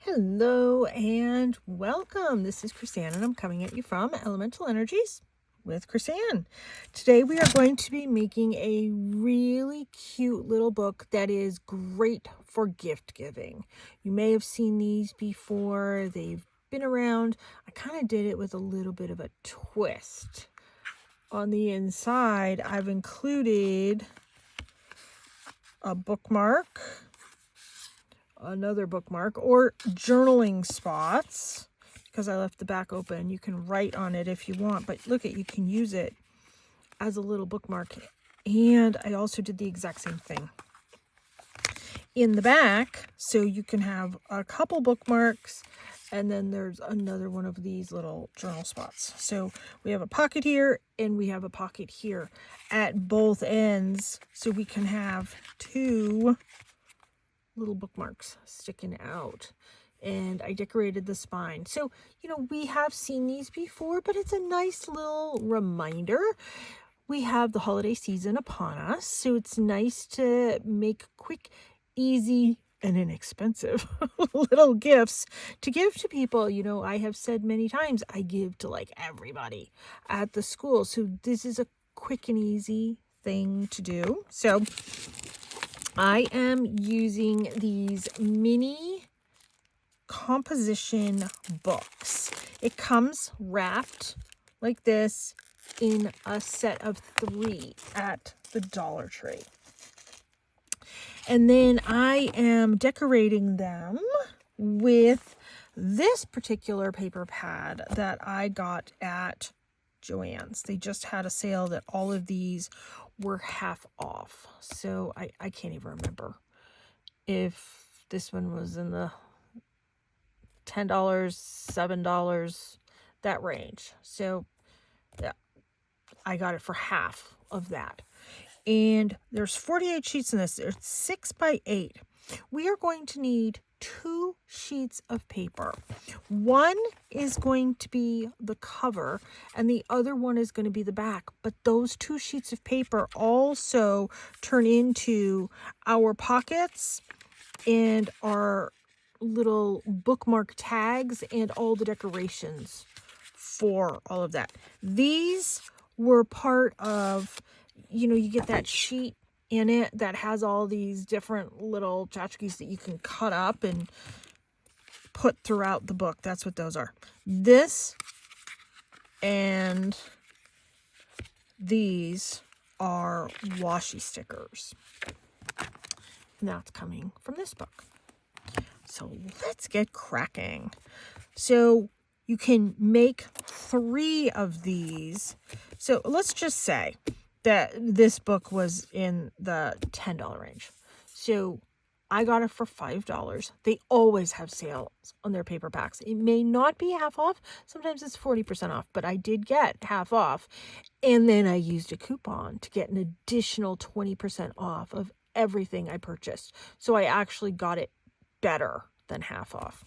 Hello and welcome. This is Chrisanne and I'm coming at you from Elemental Energies with Chrisanne. Today we are going to be making a really cute little book that is great for gift giving. You may have seen these before. They've been around. I kind of did it with a little bit of a twist. On the inside, I've included a bookmark, another bookmark, or journaling spots, because I left the back open. You can write on it if you want, but look at, you can use it as a little bookmark. And I also did the exact same thing in the back, so you can have a couple bookmarks, and then there's another one of these little journal spots. So we have a pocket here and we have a pocket here at both ends, so we can have two little bookmarks sticking out. And I decorated the spine. So, we have seen these before, but it's a nice little reminder. We have the holiday season upon us, so it's nice to make quick, easy, and inexpensive little gifts to give to people. I have said many times, I give to like everybody at the school. So this is a quick and easy thing to do. So I am using these mini composition books. It comes wrapped like this in a set of 3 at the Dollar Tree. And then I am decorating them with this particular paper pad that I got at Joann's. They just had a sale that all of these were half off. So I can't even remember if this one was in the $10, $7, that range. So yeah, I got it for half of that. And there's 48 sheets in this. It's 6 by 8. We are going to need 2 sheets of paper. One is going to be the cover and the other one is going to be the back. But those 2 sheets of paper also turn into our pockets and our little bookmark tags and all the decorations for all of that. These were part of, you get that sheet in it that has all these different little tchotchkes that you can cut up and put throughout the book. That's what those are. This and these are washi stickers. And that's coming from this book. So let's get cracking. So you can make 3 of these. So let's just say that this book was in the $10 range. So I got it for $5. They always have sales on their paper packs. It may not be half off. Sometimes it's 40% off, but I did get half off. And then I used a coupon to get an additional 20% off of everything I purchased. So I actually got it better than half off.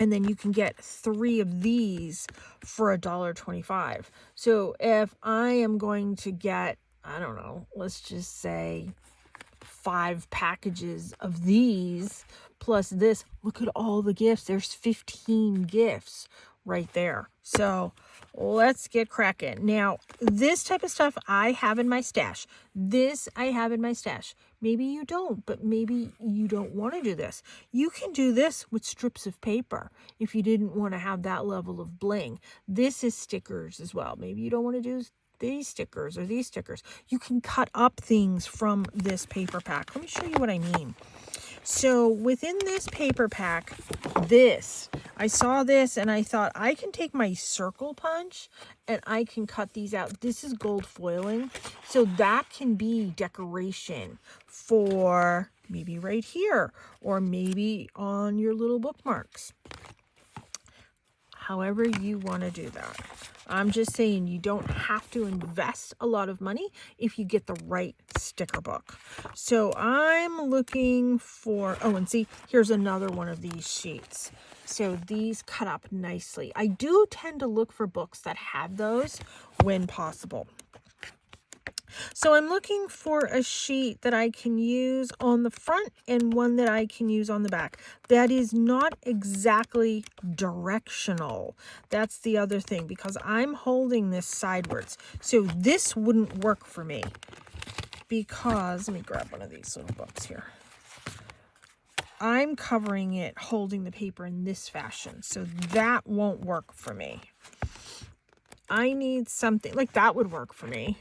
And then you can get 3 of these for $1.25. So if I am going to get, I don't know, let's just say 5 packages of these plus this, look at all the gifts. There's 15 gifts right there. So let's get cracking. Now, this type of stuff I have in my stash. Maybe you don't, but maybe you don't want to do this. You can do this with strips of paper if you didn't want to have that level of bling. This is stickers as well. Maybe you don't want to do these stickers or these stickers. You can cut up things from this paper pack. Let me show you what I mean. So within this paper pack, I saw this and I thought I can take my circle punch and I can cut these out. This is gold foiling. So that can be decoration for maybe right here or maybe on your little bookmarks. However you want to do that. I'm just saying you don't have to invest a lot of money if you get the right sticker book. So I'm looking for, and see, here's another one of these sheets. So these cut up nicely. I do tend to look for books that have those when possible. So I'm looking for a sheet that I can use on the front and one that I can use on the back. That is not exactly directional. That's the other thing, because I'm holding this sideways. So this wouldn't work for me because, let me grab one of these little books here. I'm covering it, holding the paper in this fashion. So that won't work for me. I need something like that would work for me.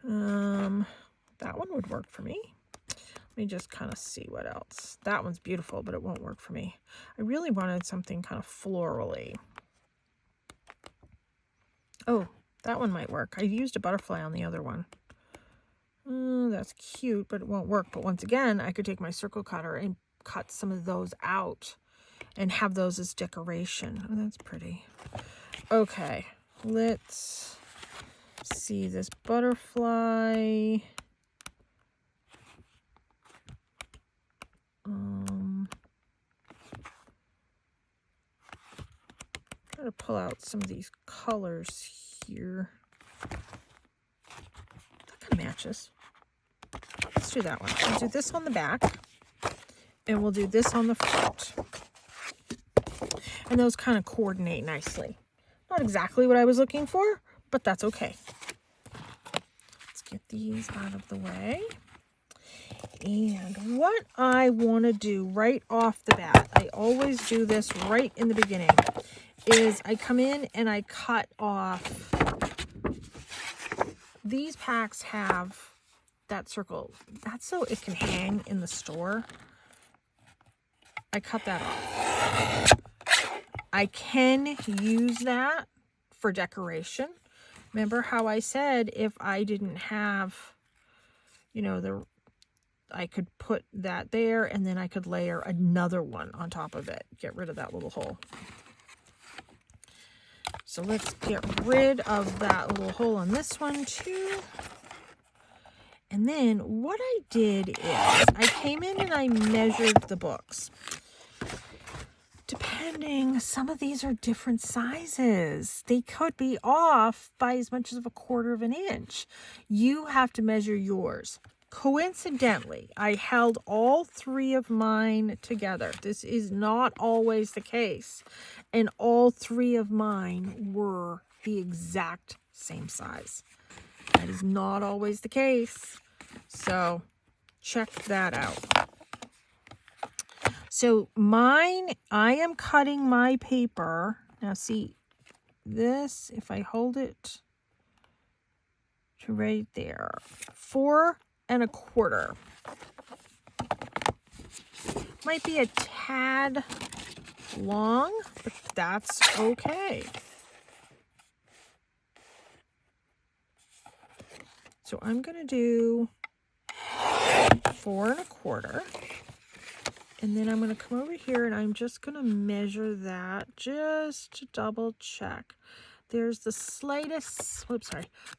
That one would work for me. Let me just kind of see what else. That one's beautiful, but it won't work for me. I really wanted something kind of florally. Oh, that one might work. I used a butterfly on the other one. That's cute, but it won't work. But once again, I could take my circle cutter and cut some of those out and have those as decoration. Oh, that's pretty. Okay, let's see this butterfly. Try to pull out some of these colors here. That kind of matches. Let's do that one. We'll do this on the back, and we'll do this on the front. And those kind of coordinate nicely. Not exactly what I was looking for, but that's okay. Let's get these out of the way. And what I want to do right off the bat, I always do this right in the beginning, is I come in and I cut off. These packs have that circle. That's so it can hang in the store. I cut that off. I can use that for decoration. Remember how I said if I didn't have, you know, I could put that there and then I could layer another one on top of it. Get rid of that little hole. So let's get rid of that little hole on this one too. And then what I did is I came in and I measured the books. Depending, some of these are different sizes. They could be off by as much as a 1/4 of an inch. You have to measure yours. Coincidentally, I held all 3 of mine together. This is not always the case. And all 3 of mine were the exact same size. That is not always the case. So check that out. So mine, I am cutting my paper. Now see this, if I hold it to right there, 4 1/4. Might be a tad long, but that's okay. So I'm going to do 4 1/4. And then I'm going to come over here and I'm just going to measure that just to double check. There's the slightest,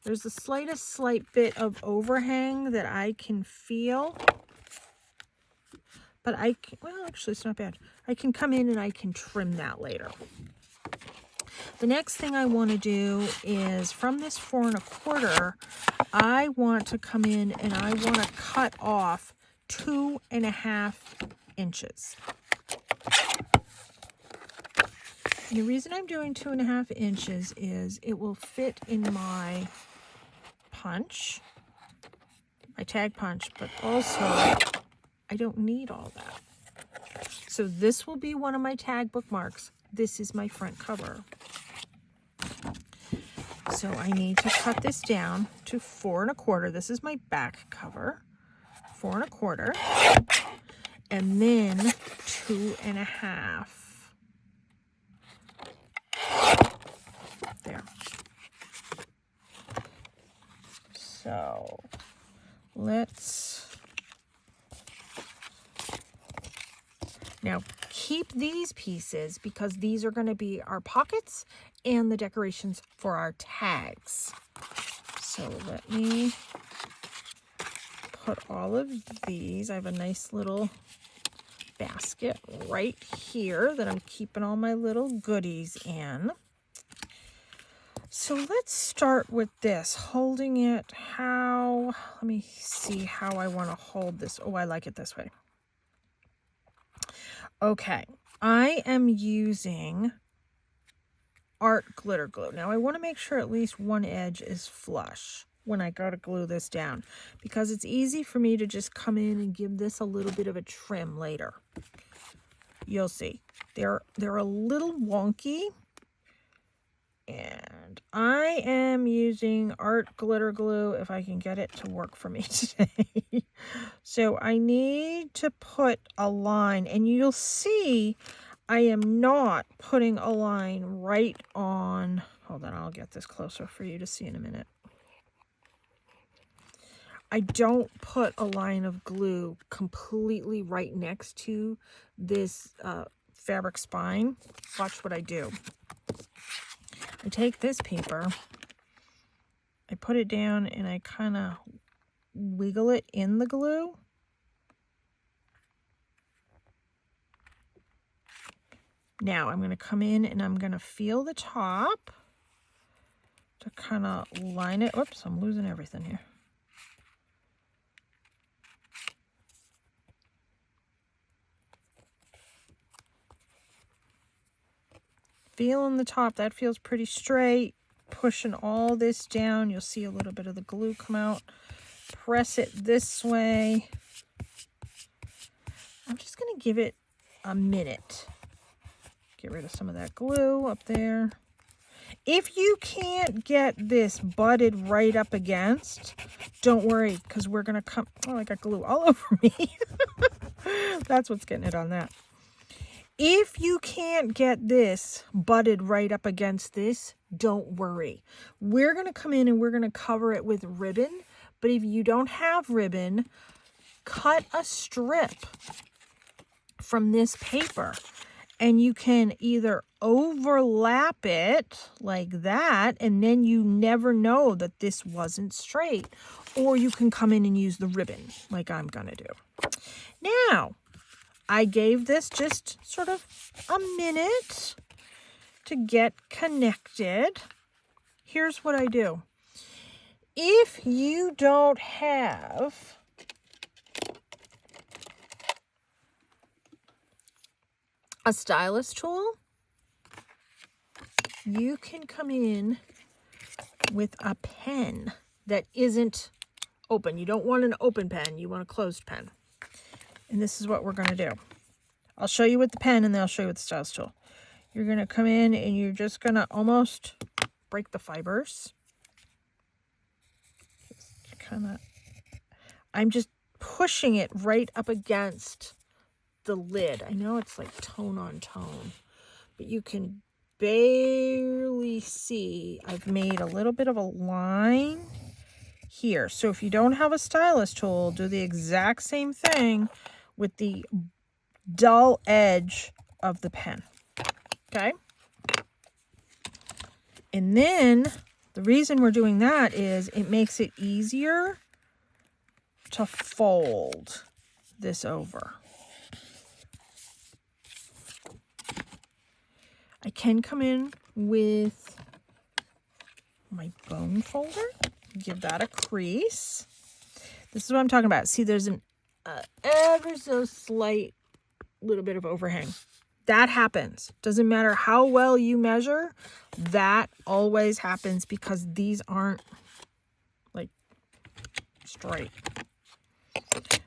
there's the slightest slight bit of overhang that I can feel. But I can, well, actually it's not bad. I can come in and I can trim that later. The next thing I want to do is from this 4 1/4, I want to come in and I want to cut off 2 1/2 inches. And the reason I'm doing 2 1/2 inches is it will fit in my punch, my tag punch, but also I don't need all that. So this will be one of my tag bookmarks. This is my front cover. So I need to cut this down to 4 1/4. This is my back cover, 4 1/4, and then 2 1/2. There. So let's now keep these pieces because these are going to be our pockets and the decorations for our tags. So let me put all of these. I have a nice little basket right here that I'm keeping all my little goodies in. So let's start with this, holding it how, let me see how I want to hold this. Oh, I like it this way. Okay, I am using art glitter glue. Now I want to make sure at least one edge is flush when I go to glue this down, because it's easy for me to just come in and give this a little bit of a trim later. You'll see they're a little wonky, and I am using art glitter glue if I can get it to work for me today. So I need to put a line, and you'll see I am not putting a line right on. Hold on, I'll get this closer for you to see in a minute. I don't put a line of glue completely right next to this fabric spine. Watch what I do. I take this paper, I put it down, and I kind of wiggle it in the glue. Now I'm going to come in and I'm going to feel the top to kind of line it. Oops, I'm losing everything here. Feeling the top, that feels pretty straight. Pushing all this down, you'll see a little bit of the glue come out. Press it this way. I'm just going to give it a minute. Get rid of some of that glue up there. If you can't get this butted right up against, don't worry, because we're going to come... Oh, I got glue all over me. That's what's getting it on that. If you can't get this butted right up against this, don't worry. We're going to come in and we're going to cover it with ribbon. But if you don't have ribbon, cut a strip from this paper. And you can either overlap it like that, and then you never know that this wasn't straight. Or you can come in and use the ribbon like I'm going to do. Now, I gave this just sort of a minute to get connected. Here's what I do. If you don't have a stylus tool, you can come in with a pen that isn't open. You don't want an open pen, you want a closed pen. And this is what we're going to do. I'll show you with the pen and then I'll show you with the stylus tool. You're going to come in and you're just going to almost break the fibers. Just kind of, I'm just pushing it right up against the lid. I know it's like tone on tone, but you can barely see I've made a little bit of a line here. So if you don't have a stylus tool, do the exact same thing with the dull edge of the pen. Okay? And then the reason we're doing that is it makes it easier to fold this over. I can come in with my bone folder, give that a crease. This is what I'm talking about. See, there's an ever so slight little bit of overhang. That happens. Doesn't matter how well you measure, that always happens because these aren't like straight.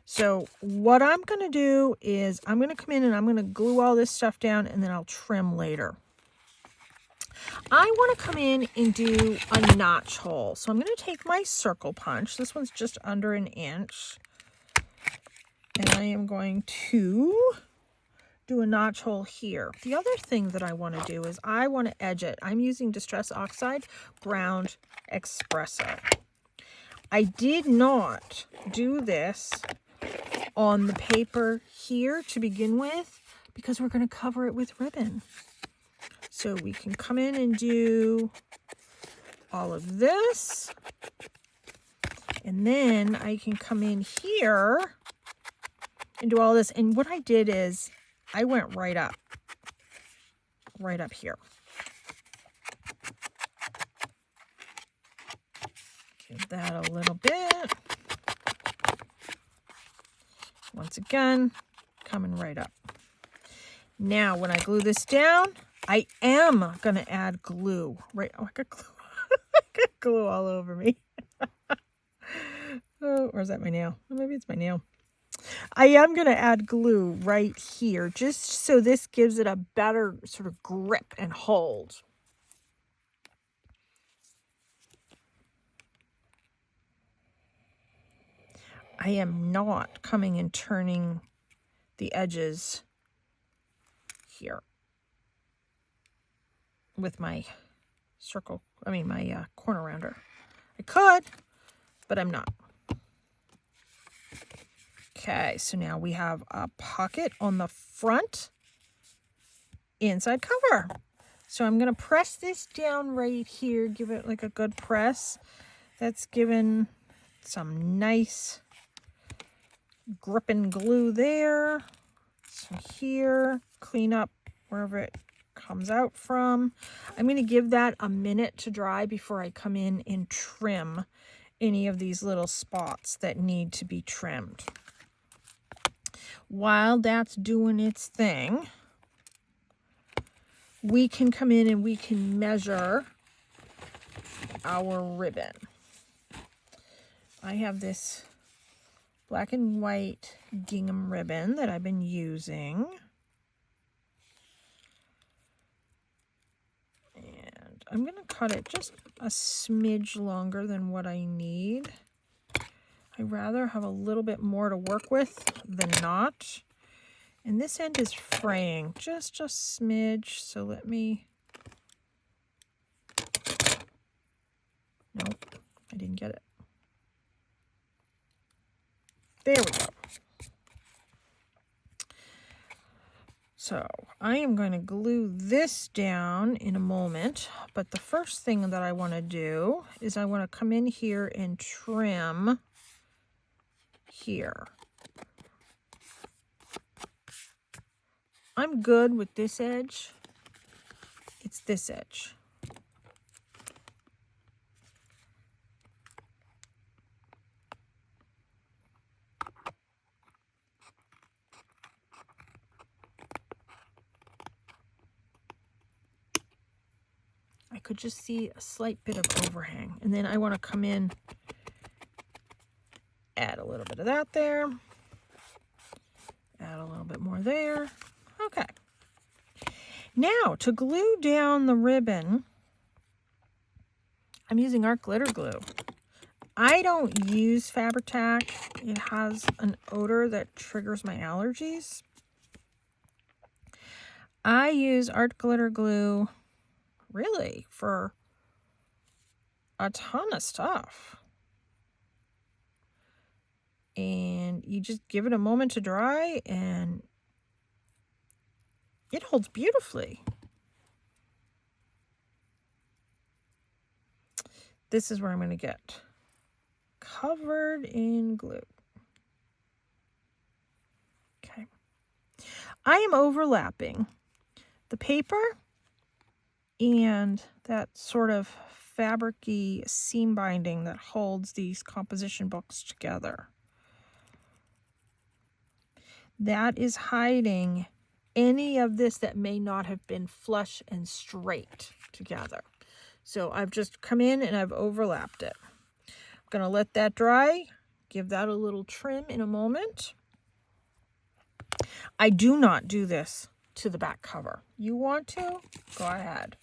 So what I'm going to do is I'm going to come in and I'm going to glue all this stuff down and then I'll trim later. I want to come in and do a notch hole. So I'm going to take my circle punch. This one's just under 1 inch. And I am going to do a notch hole here. The other thing that I want to do is I want to edge it. I'm using Distress Oxide Ground Espresso. I did not do this on the paper here to begin with because we're going to cover it with ribbon. So we can come in and do all of this. And then I can come in here and do all this. And what I did is I went right up here. Give that a little bit. Once again, coming right up. Now, when I glue this down, I am going to add glue. Right? Oh, I got glue. I got glue all over me. Oh, or is that my nail? Oh, maybe it's my nail. I am going to add glue right here, just so this gives it a better sort of grip and hold. I am not coming and turning the edges here with my circle, my corner rounder. I could, but I'm not. Okay, so now we have a pocket on the front inside cover. So I'm going to press this down right here, give it like a good press. That's given some nice gripping glue there. So here, clean up wherever it comes out from. I'm going to give that a minute to dry before I come in and trim any of these little spots that need to be trimmed. While that's doing its thing, we can come in and we can measure our ribbon. I have this black and white gingham ribbon that I've been using. And I'm going to cut it just a smidge longer than what I need. I'd rather have a little bit more to work with than not. And this end is fraying just a smidge, so let me... Nope, I didn't get it. There we go. So I am going to glue this down in a moment, but the first thing that I want to do is I want to come in here and trim here. I'm good with this edge. It's this edge. I could just see a slight bit of overhang. And then I want to come in, add a little bit of that there. Add a little bit more there. Okay. Now, to glue down the ribbon, I'm using Art Glitter Glue. I don't use Fabri-Tac. It has an odor that triggers my allergies. I use Art Glitter Glue really for a ton of stuff. And you just give it a moment to dry and it holds beautifully. This is where I'm going to get covered in glue. Okay. I am overlapping the paper and that sort of fabric-y seam binding that holds these composition books together. That is hiding any of this that may not have been flush and straight together. So I've just come in and I've overlapped it. I'm going to let that dry, give that a little trim in a moment. I do not do this to the back cover. You want to? Go ahead.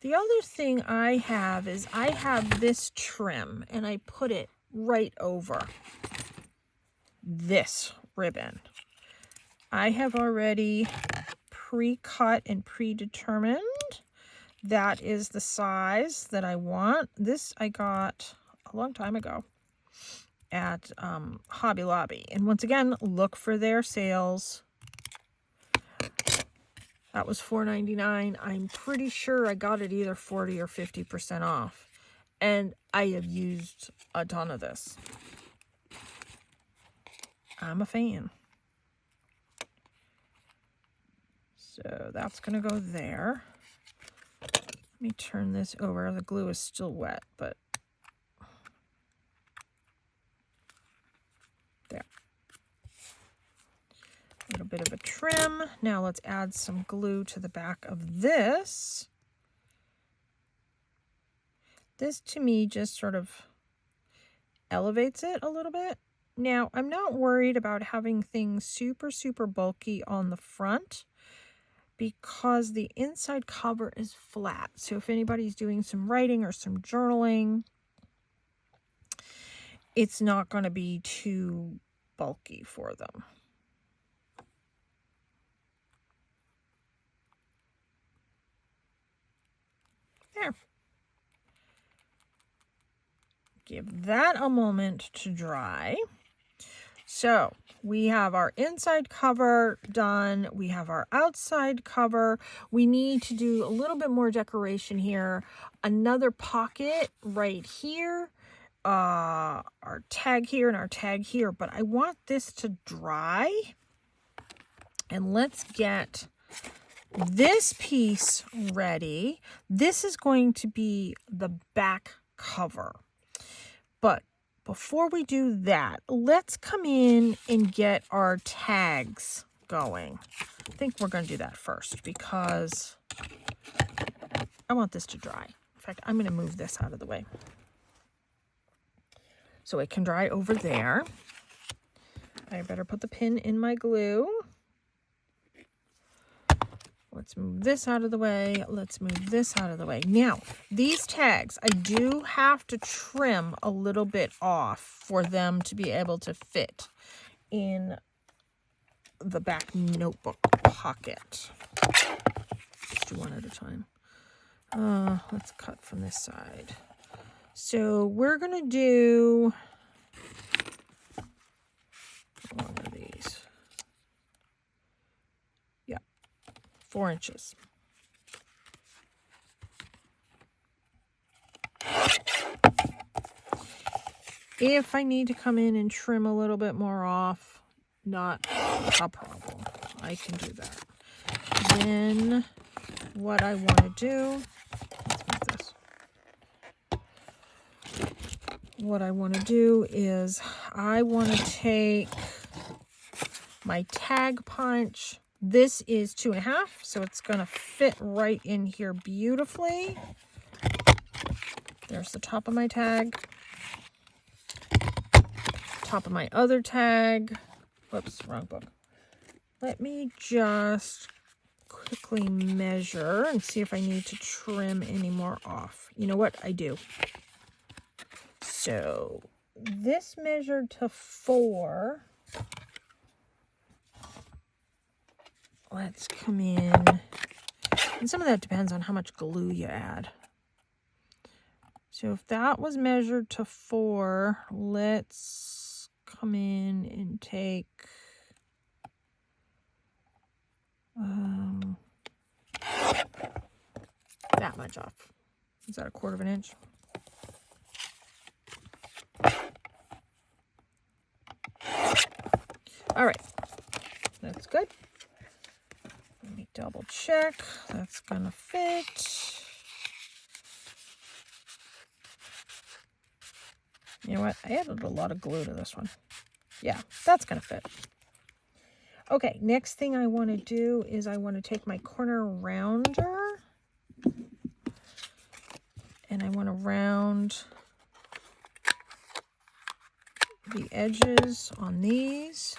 The other thing I have is I have this trim and I put it right over this ribbon. I have already pre-cut and predetermined. That is the size that I want. This I got a long time ago at Hobby Lobby. And once again, look for their sales. That was $4.99. I'm pretty sure I got it either 40 or 50% off. And I have used a ton of this. I'm a fan. So that's going to go there. Let me turn this over. The glue is still wet, but bit of a trim. Now let's add some glue to the back of this. This to me just sort of elevates it a little bit. Now, I'm not worried about having things super, super bulky on the front because the inside cover is flat. So if anybody's doing some writing or some journaling, it's not going to be too bulky for them. There. Give that a moment to dry. So we have our inside cover done. We have our outside cover. We need to do a little bit more decoration here. Another pocket right here. Our tag here and our tag here. But I want this to dry. And let's get this piece ready. This is going to be the back cover. But before we do that, let's come in and get our tags going. I think we're going to do that first because I want this to dry. In fact, I'm going to move this out of the way so it can dry over there. I better put the pin in my glue. Let's move this out of the way. Let's move this out of the way. Now, these tags, I do have to trim a little bit off for them to be able to fit in the back notebook pocket. Let's do one at a time. Let's cut from this side. So we're going to do one of these. 4 inches. If I need to come in and trim a little bit more off, not a problem. I can do that. Then what I want to do, let's move this. What I want to do is I want to take my tag punch. This is 2.5, so it's going to fit right in here beautifully. There's the top of my tag. Top of my other tag. Whoops, wrong book. Let me just quickly measure and see if I need to trim any more off. You know what? I do. So this measured to 4. Let's come in, and some of that depends on how much glue you add. So if that was measured to 4, let's come in and take that much off. Is that 1/4 inch? All right, that's good. Let me double check. That's gonna fit. You know what? I added a lot of glue to this one. Yeah, that's gonna fit. Okay, next thing I want to do is I want to take my corner rounder and I want to round the edges on these.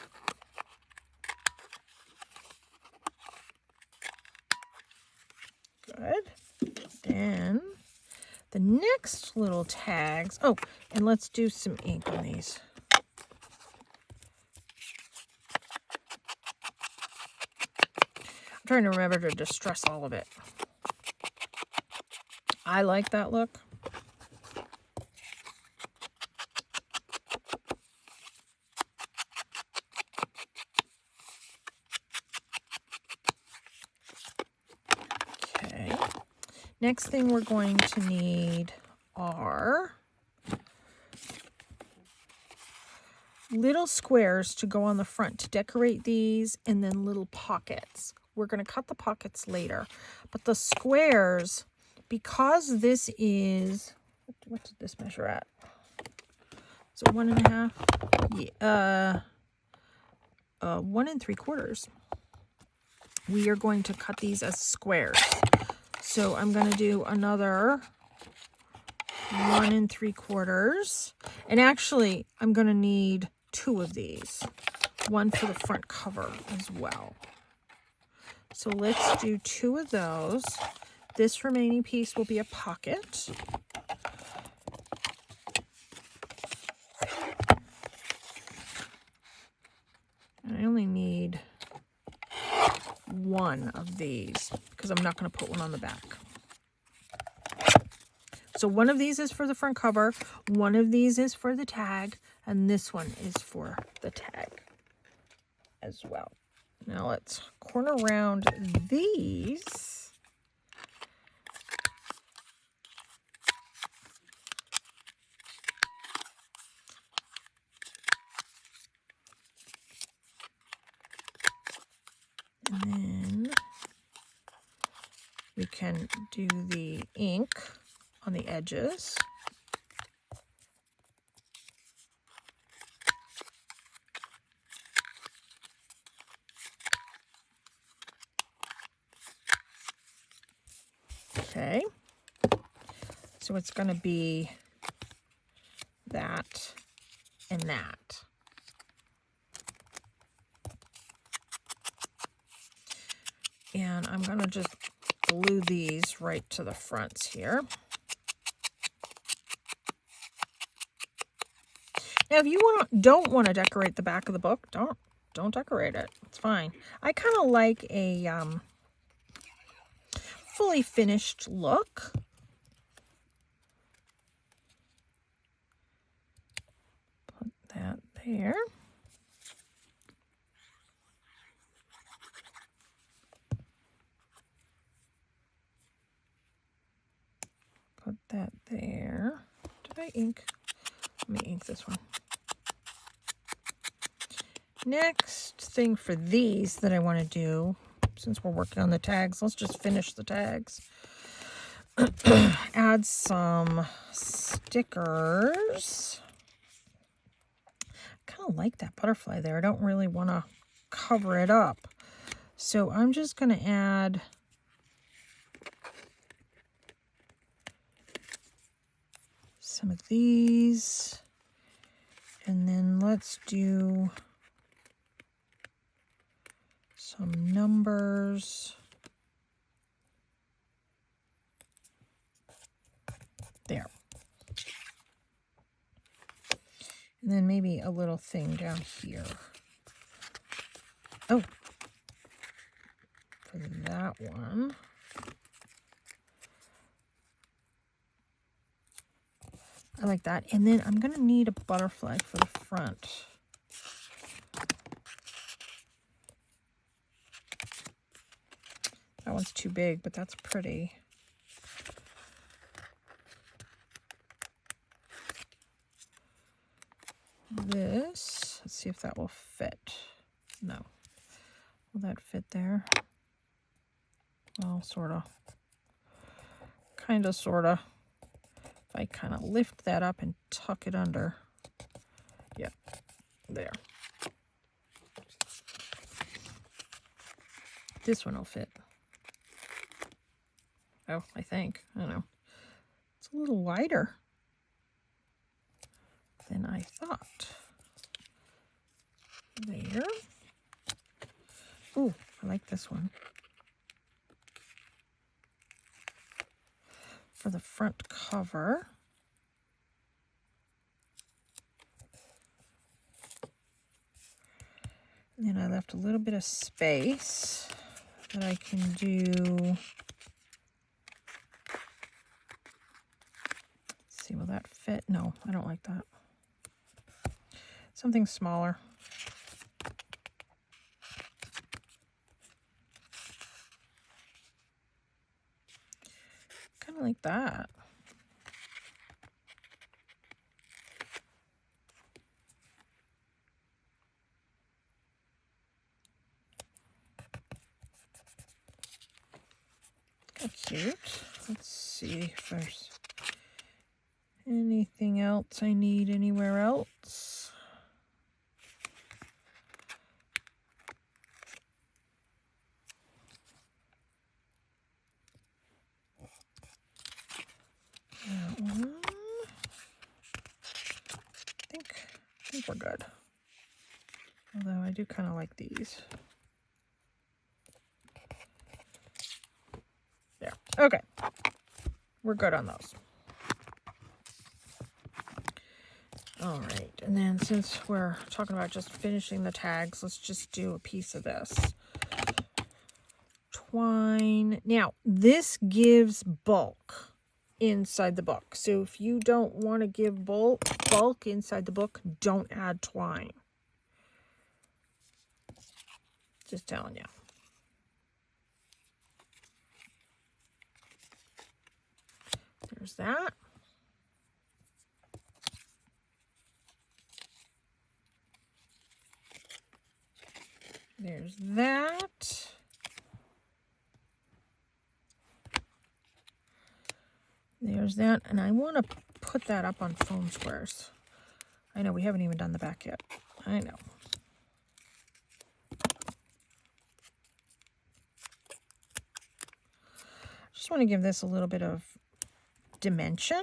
Good. Then the next little tags. Oh, and let's do some ink on these. I'm trying to remember to distress all of it. I like that look. Okay. Next thing we're going to need are little squares to go on the front to decorate these, and then little pockets. We're going to cut the pockets later, but the squares, because this is, what did this measure at? Is it 1.5? Yeah, 1 3/4. we are going to cut these as squares. So I'm going to do another 1 3/4. And actually, I'm going to need 2 of these. One for the front cover as well. So let's do 2 of those. This remaining piece will be a pocket. And I only need 1 of these because I'm not going to put one on the back. So 1 of these is for the front cover, 1 of these is for the tag, and this one is for the tag as well. Now let's corner around these. And then we can do the ink on the edges. Okay, so it's going to be that and that. And I'm going to just glue these right to the fronts here. Now, if you don't want to decorate the back of the book, don't decorate it. It's fine. I kind of like a fully finished look. Put that there. Put that there. Did I ink? Let me ink this one. Next thing for these that I want to do, since we're working on the tags, let's just finish the tags. Add some stickers. I kind of like that butterfly there. I don't really want to cover it up. So I'm just going to add some of these. And then let's do some numbers. There. And then maybe a little thing down here. Oh, for that one. I like that. And then I'm going to need a butterfly for the front. That one's too big, but that's pretty. This, let's see if that will fit. No. Will that fit there? Well, sort of. Kind of, sort of. If I kind of lift that up and tuck it under. Yeah, there. This one will fit. Oh, I think. I don't know. It's a little wider than I thought. There. Ooh, I like this one. For the front cover. And then I left a little bit of space that I can do. Let's see, will that fit? No, I don't like that. Something smaller. Kind of like that. That's cute. Let's see if there's anything else I need anywhere else. think we're good. Although I do kind of like these. There. Okay. We're good on those. All right. And then since we're talking about just finishing the tags, let's just do a piece of this. Twine. Now, this gives bulk inside the book. So if you don't want to give bulk inside the book, don't add twine. Just telling you. There's that. There's that. There's that. And I want to put that up on foam squares. I know we haven't even done the back yet. I know. Just want to give this a little bit of dimension.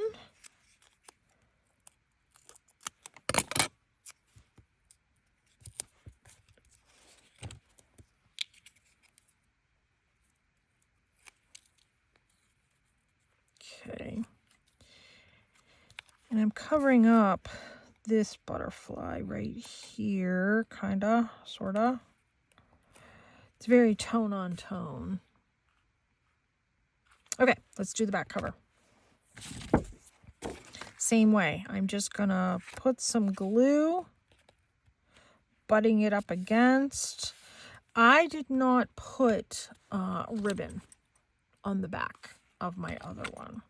Okay. And I'm covering up this butterfly right here, kinda, sorta. It's very tone on tone. Okay, let's do the back cover. Same way. I'm just gonna put some glue, butting it up against. I did not put ribbon on the back of my other one.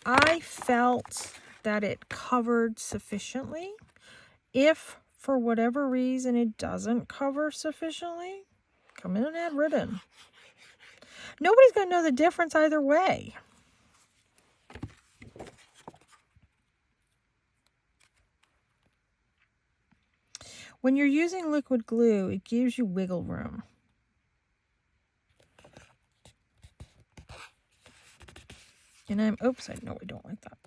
I felt that it covered sufficiently. If for whatever reason it doesn't cover sufficiently, come in and add ribbon. Nobody's going to know the difference either way. When you're using liquid glue, it gives you wiggle room. And I'm, oops, I know I don't like that.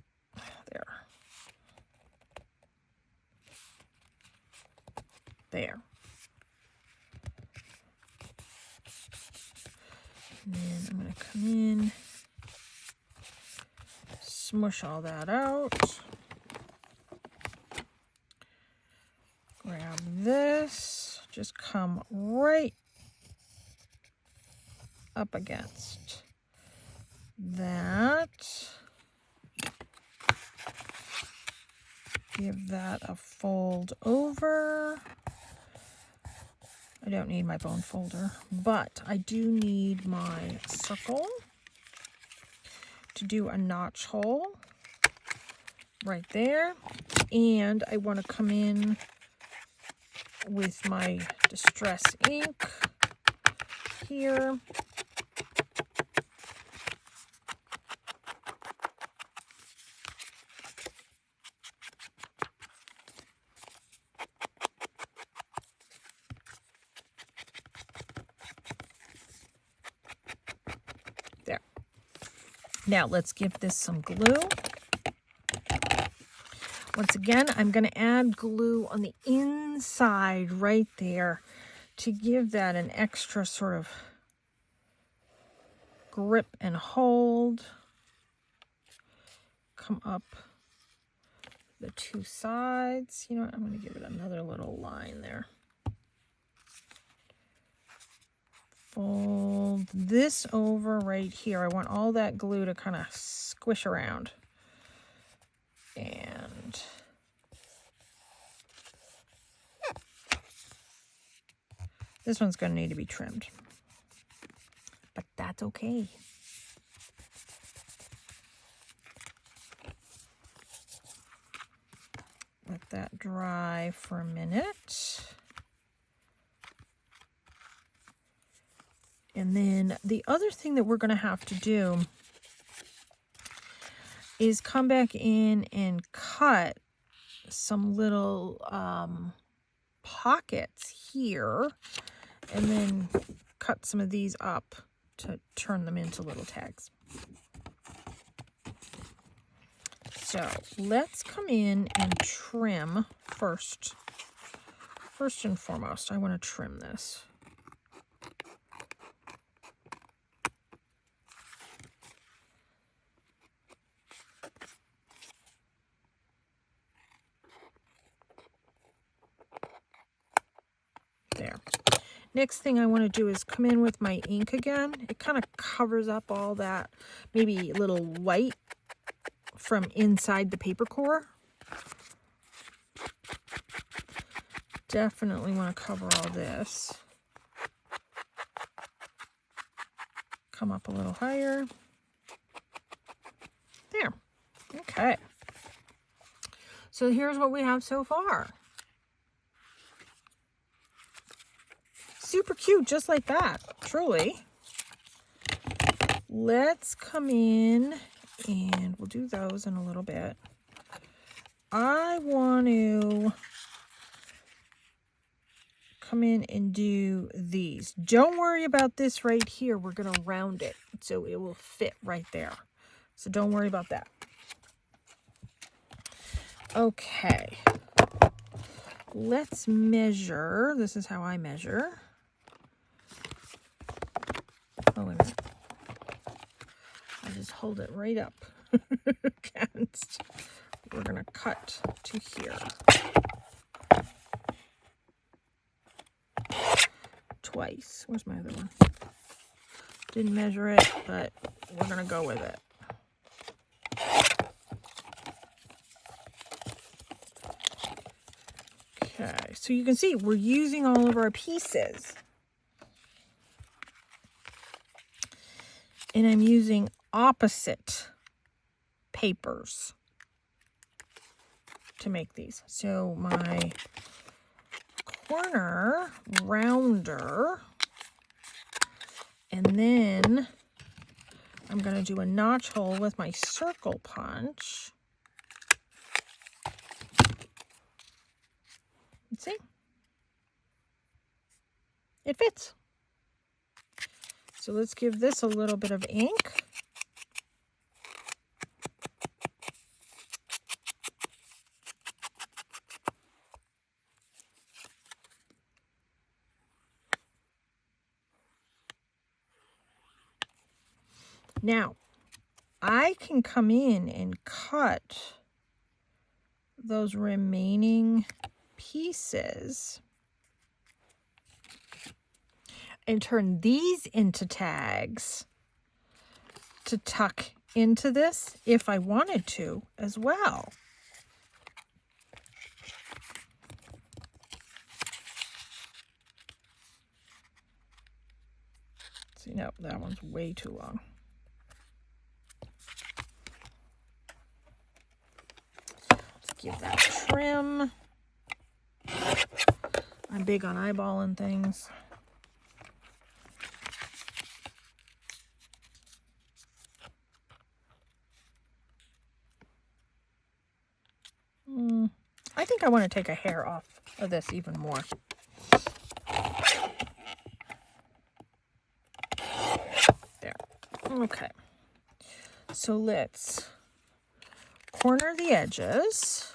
There. There. And then I'm going to come in, smush all that out. Grab this, just come right up against that. Give that a fold over. I don't need my bone folder, but I do need my circle to do a notch hole right there. And I want to come in with my Distress ink here. There. Now let's give this some glue. Once again, I'm going to add glue on the inside right there to give that an extra sort of grip and hold. Come up the two sides. You know what? I'm going to give it another little line there. Fold this over right here. I want all that glue to kind of squish around. And this one's going to need to be trimmed, but that's okay. Let that dry for a minute. And then the other thing that we're going to have to do is come back in and cut some little pockets here, and then cut some of these up to turn them into little tags. So let's come in and trim first. First and foremost, I want to trim this. There. Next thing I want to do is come in with my ink again. It kind of covers up all that maybe little white from inside the paper core. Definitely want to cover all this. Come up a little higher. There. Okay. So here's what we have so far. Super cute, just like that, truly. Let's come in and we'll do those in a little bit. I want to come in and do these. Don't worry about this right here. We're going to round it so it will fit right there. So don't worry about that. Okay. Let's measure. This is how I measure. Oh, wait a minute. I just hold it right up against. We're going to cut to here. Twice. Where's my other one? Didn't measure it, but we're going to go with it. Okay, so you can see we're using all of our pieces. And I'm using opposite papers to make these. So my corner rounder, and then I'm going to do a notch hole with my circle punch. Let's see. It fits. So let's give this a little bit of ink. Now, I can come in and cut those remaining pieces and turn these into tags to tuck into this if I wanted to as well. See, no, that one's way too long. Let's give that a trim. I'm big on eyeballing things. I think I want to take a hair off of this even more. There. Okay. So let's corner the edges.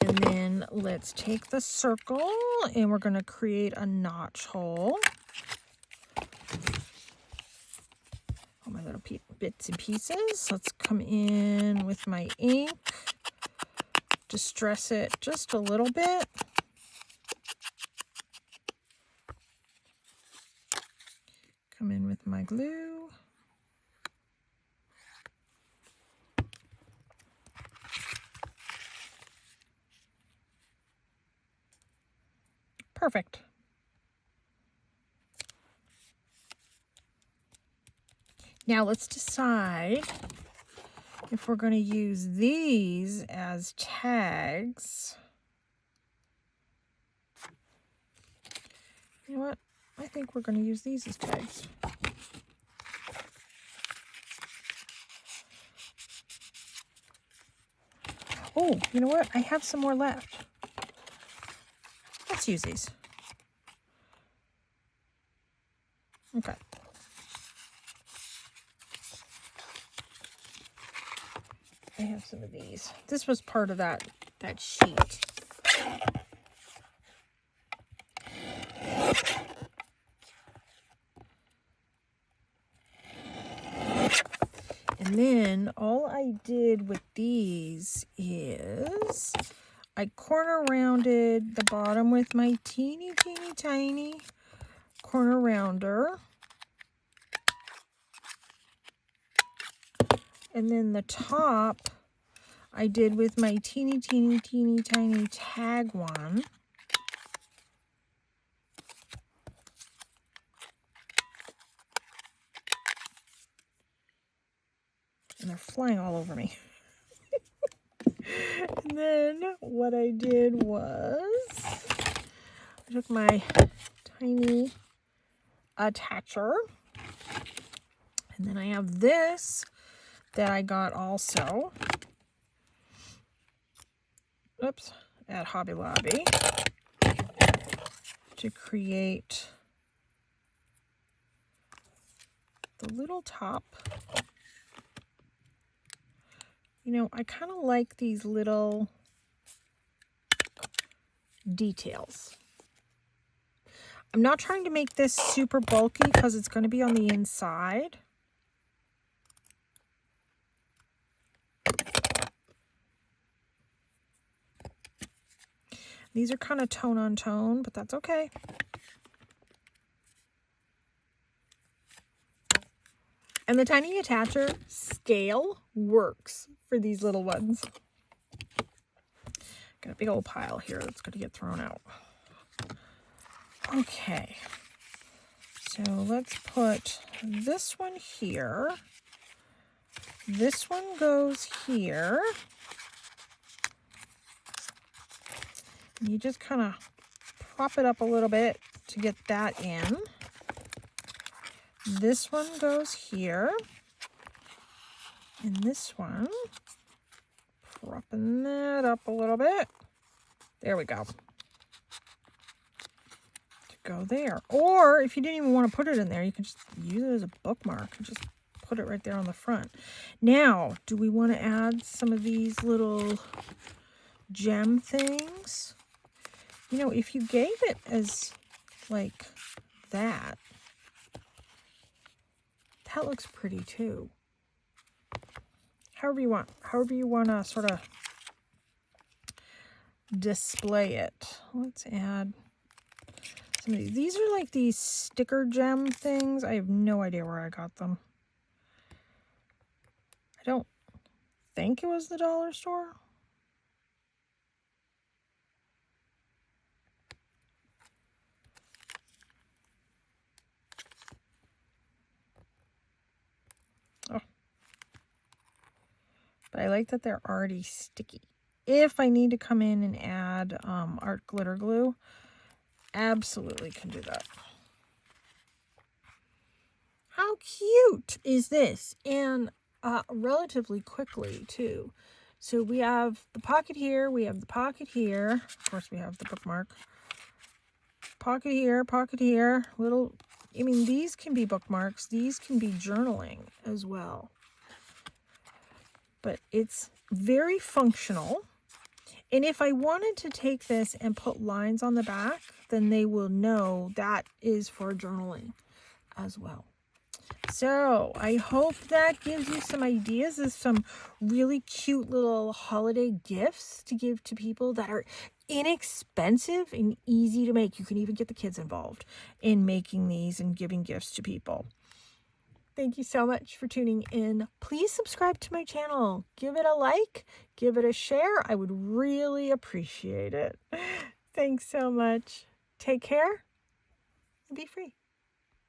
And then let's take the circle and we're going to create a notch hole. All my little bits and pieces. Let's come in with my ink. Distress it just a little bit. Come in with my glue. Perfect. Now let's decide if we're going to use these as tags. You know what? I think we're going to use these as tags. Oh, you know what? I have some more left. Let's use these. Okay. I have some of these. This was part of that sheet. And then all I did with these is I corner rounded the bottom with my teeny tiny corner rounder. And then the top I did with my teeny tiny tag one. And they're flying all over me. And then what I did was I took my tiny attacher, and then I have this that I got also, oops, at Hobby Lobby to create the little top. You know, I kind of like these little details. I'm not trying to make this super bulky because it's going to be on the inside. These are kind of tone on tone, but that's okay. And the tiny attacher scale works for these little ones. Got a big old pile here that's going to get thrown out. Okay, so let's put this one here. This one goes here. And you just kind of prop it up a little bit to get that in. This one goes here. And this one, propping that up a little bit. There we go. To go there. Or if you didn't even want to put it in there, you can just use it as a bookmark and just put it right there on the front. Now, do we want to add some of these little gem things? You know, if you gave it as like that, that looks pretty too. However you want to sort of display it. Let's add some of these. These are like these sticker gem things. I have no idea where I got them. I don't think it was the dollar store. Oh. But I like that they're already sticky. If I need to come in and add art glitter glue, absolutely can do that. How cute is this? And relatively quickly too. So we have the pocket here, we have the pocket here. Of course we have the bookmark. Pocket here, little, I mean, these can be bookmarks, these can be journaling as well. But it's very functional. And if I wanted to take this and put lines on the back, then they will know that is for journaling as well. So I hope that gives you some ideas of some really cute little holiday gifts to give to people that are inexpensive and easy to make. You can even get the kids involved in making these and giving gifts to people. Thank you so much for tuning in. Please subscribe to my channel. Give it a like, give it a share. I would really appreciate it. Thanks so much. Take care and be free.